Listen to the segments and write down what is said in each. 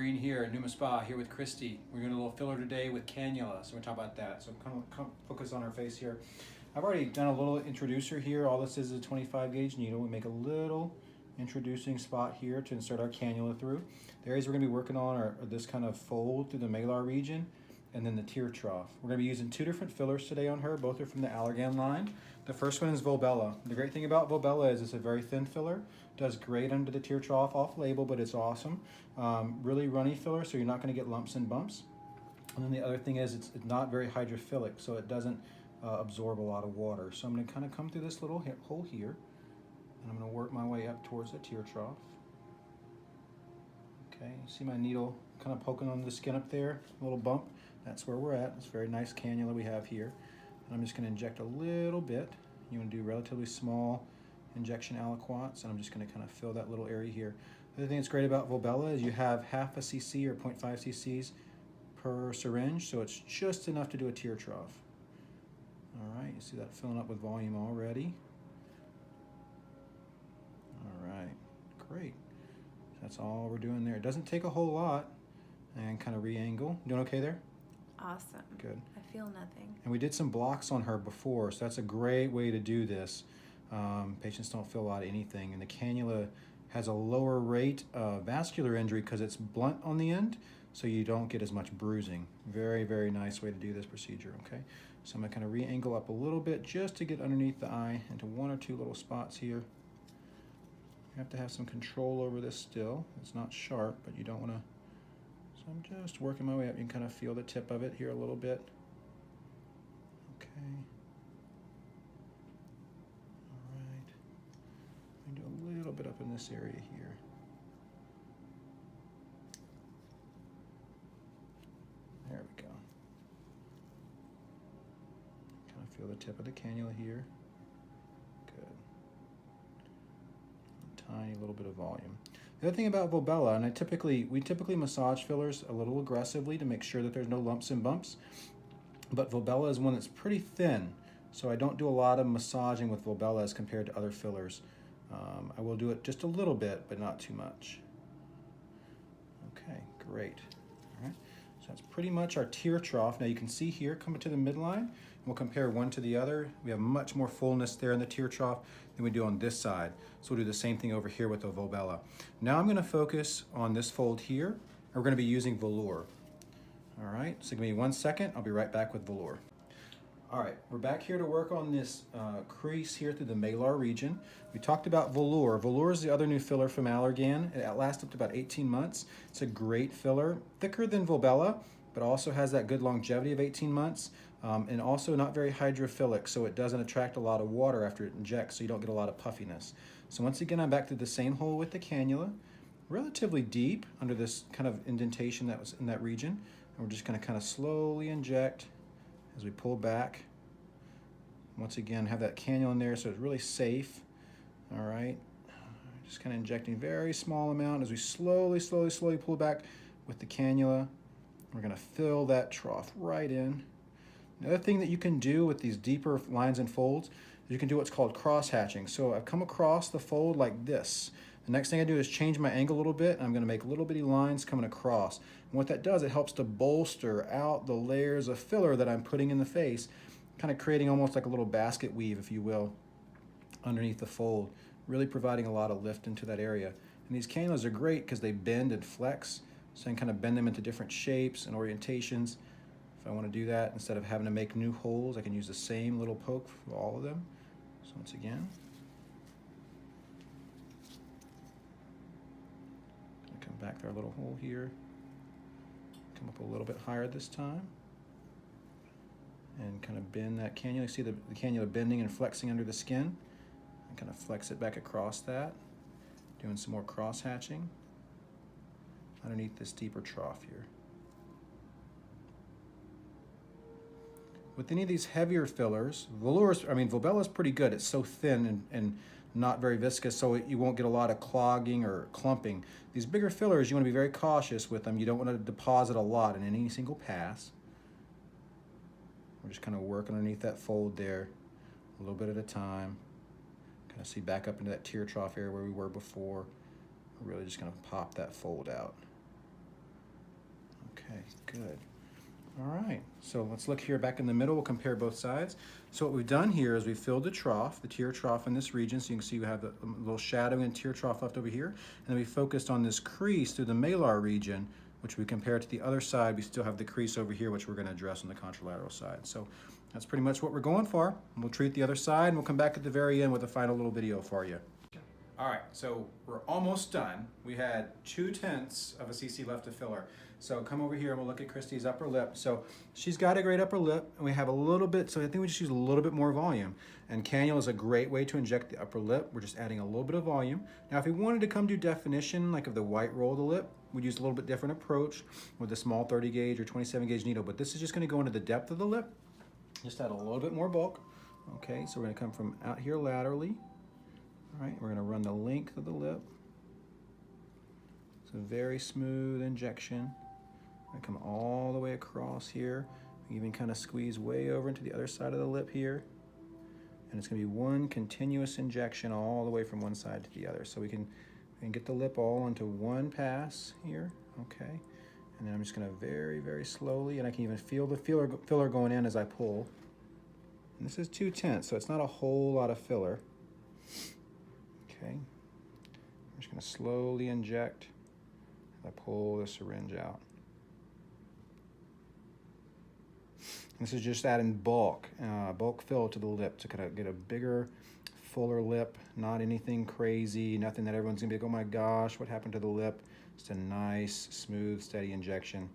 Green here at Numa Spa, here with Christy. We're doing a little filler today with Cannula, so we're talking about that. So come focus on our face here. I've already done a little introducer here. All this is a 25 gauge needle. We make a little introducing spot here to insert our cannula through. The areas we're going to be working on are this kind of fold through the malar region and then the tear trough. We're going to be using two different fillers today on her. Both are from the Allergan line. The first one is Volbella. The great thing about Volbella is it's a very thin filler. Does great under the tear trough, off label, but it's awesome. Really runny filler, so you're not going to get lumps and bumps. And then the other thing is it's not very hydrophilic, so it doesn't absorb a lot of water. So I'm going to kind of come through this little hole here, and I'm going to work my way up towards the tear trough. Okay, see my needle kind of poking on the skin up there, a little bump. That's where we're at. It's a very nice cannula we have here. And I'm just going to inject a little bit. You want to do relatively small injection aliquots, and I'm just going to kind of fill that little area here. The other thing that's great about Volbella is you have half a cc or 0.5 cc's per syringe, so it's just enough to do a tear trough. All right, you see that filling up with volume already. All right, great. That's all we're doing there. It doesn't take a whole lot. And kind of re-angle. Doing okay there? Awesome. Good. I feel nothing. And we did some blocks on her before, so that's a great way to do this. Patients don't feel a lot of anything, and the cannula has a lower rate of vascular injury because it's blunt on the end, so you don't get as much bruising. Very, very nice way to do this procedure, okay? So I'm gonna kind of re-angle up a little bit just to get underneath the eye into one or two little spots here. You have to have some control over this still. It's not sharp, but you don't wanna. So I'm just working my way up. You can kind of feel the tip of it here a little bit. Okay. All right. I'm going to do a little bit up in this area here. There we go. Kind of feel the tip of the cannula here. Good. A tiny little bit of volume. The other thing about Volbella, and we typically massage fillers a little aggressively to make sure that there's no lumps and bumps, but Volbella is one that's pretty thin, so I don't do a lot of massaging with Volbella as compared to other fillers. I will do it just a little bit, but not too much. Okay, great. All right, so that's pretty much our tear trough. Now you can see here, coming to the midline, and we'll compare one to the other. We have much more fullness there in the tear trough than we do on this side. So we'll do the same thing over here with the Volbella. Now I'm gonna focus on this fold here, and we're gonna be using Vollure. All right, so give me 1 second. I'll be right back with Vollure. All right, we're back here to work on this crease here through the malar region. We talked about Vollure. Vollure is the other new filler from Allergan. It lasts up to about 18 months. It's a great filler, thicker than Volbella, but also has that good longevity of 18 months, and also not very hydrophilic, so it doesn't attract a lot of water after it injects, so you don't get a lot of puffiness. So once again, I'm back to the same hole with the cannula, relatively deep under this kind of indentation that was in that region, and we're just gonna kind of slowly inject as we pull back. Once again, have that cannula in there so it's really safe. All right, just kind of injecting very small amount as we slowly pull back with the cannula. We're gonna fill that trough right in. Another thing that you can do with these deeper lines and folds is you can do what's called cross hatching. So I've come across the fold like this. The next thing I do is change my angle a little bit, and I'm gonna make little bitty lines coming across. And what that does, it helps to bolster out the layers of filler that I'm putting in the face, kind of creating almost like a little basket weave, if you will, underneath the fold, really providing a lot of lift into that area. And these cannulas are great because they bend and flex, so I can kind of bend them into different shapes and orientations. If I want to do that, instead of having to make new holes, I can use the same little poke for all of them. So once again, come back through our little hole here, come up a little bit higher this time, and kind of bend that cannula. You see the cannula bending and flexing under the skin, and kind of flex it back across that, doing some more cross hatching underneath this deeper trough here. With any of these heavier fillers, Volbella is pretty good. It's so thin and not very viscous, so you won't get a lot of clogging or clumping. These bigger fillers, you want to be very cautious with them. You don't want to deposit a lot in any single pass. We're just kind of working underneath that fold there, a little bit at a time. Kind of see back up into that tear trough area where we were before. We're really just going to pop that fold out. Okay, good. All right, so let's look here back in the middle. We'll compare both sides. So what we've done here is we filled the trough, the tear trough in this region. So you can see we have a little shadowing and tear trough left over here. And then we focused on this crease through the malar region, which we compare to the other side. We still have the crease over here, which we're going to address on the contralateral side. So that's pretty much what we're going for. And we'll treat the other side, and we'll come back at the very end with a final little video for you. All right, so we're almost done. We had 2/10 of a cc left to fill her. So come over here and we'll look at Christy's upper lip. So she's got a great upper lip, and we have a little bit, so I think we just use a little bit more volume. And Cannula is a great way to inject the upper lip. We're just adding a little bit of volume. Now, if we wanted to come do definition, like of the white roll of the lip, we'd use a little bit different approach with a small 30 gauge or 27 gauge needle, but this is just gonna go into the depth of the lip. Just add a little bit more bulk. Okay, so we're gonna come from out here laterally. All right, we're gonna run the length of the lip. It's a very smooth injection. I come all the way across here. Even kind of squeeze way over into the other side of the lip here. And it's gonna be one continuous injection all the way from one side to the other. So we can get the lip all into one pass here, okay? And then I'm just gonna very, very slowly, and I can even feel the filler going in as I pull. And this is 2/10, so it's not a whole lot of filler. Okay, I'm just gonna slowly inject as I pull the syringe out. This is just adding bulk fill to the lip to kind of get a bigger, fuller lip, not anything crazy, nothing that everyone's gonna be like, oh my gosh, what happened to the lip? Just a nice, smooth, steady injection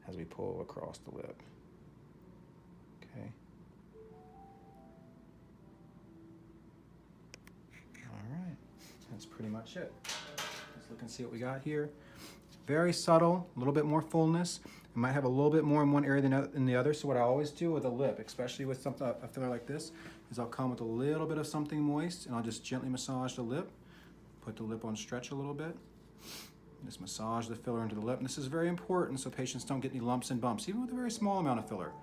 as we pull across the lip. Okay. All right, that's pretty much it. Let's look and see what we got here. Very subtle, a little bit more fullness. It might have a little bit more in one area than in the other. So what I always do with a lip, especially with something, a filler like this, is I'll come with a little bit of something moist and I'll just gently massage the lip. Put the lip on stretch a little bit. Just massage the filler into the lip. And this is very important so patients don't get any lumps and bumps, even with a very small amount of filler.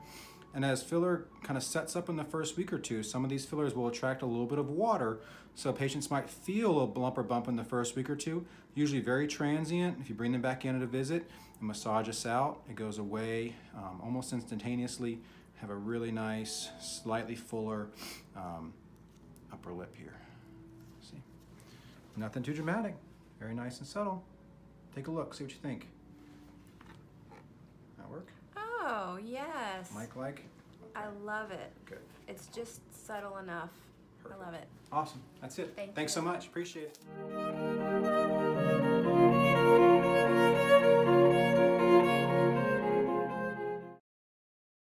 And as filler kind of sets up in the first week or two, some of these fillers will attract a little bit of water. So patients might feel a lump or bump in the first week or two, usually very transient. If you bring them back in at a visit and massage this out, it goes away almost instantaneously. Have a really nice, slightly fuller upper lip here. See? Nothing too dramatic, very nice and subtle. Take a look, see what you think. That work? Oh, yes. Like? Okay. I love it. Good. It's just subtle enough. Perfect. I love it. Awesome. That's it. Thank Thanks you. so much. Appreciate it.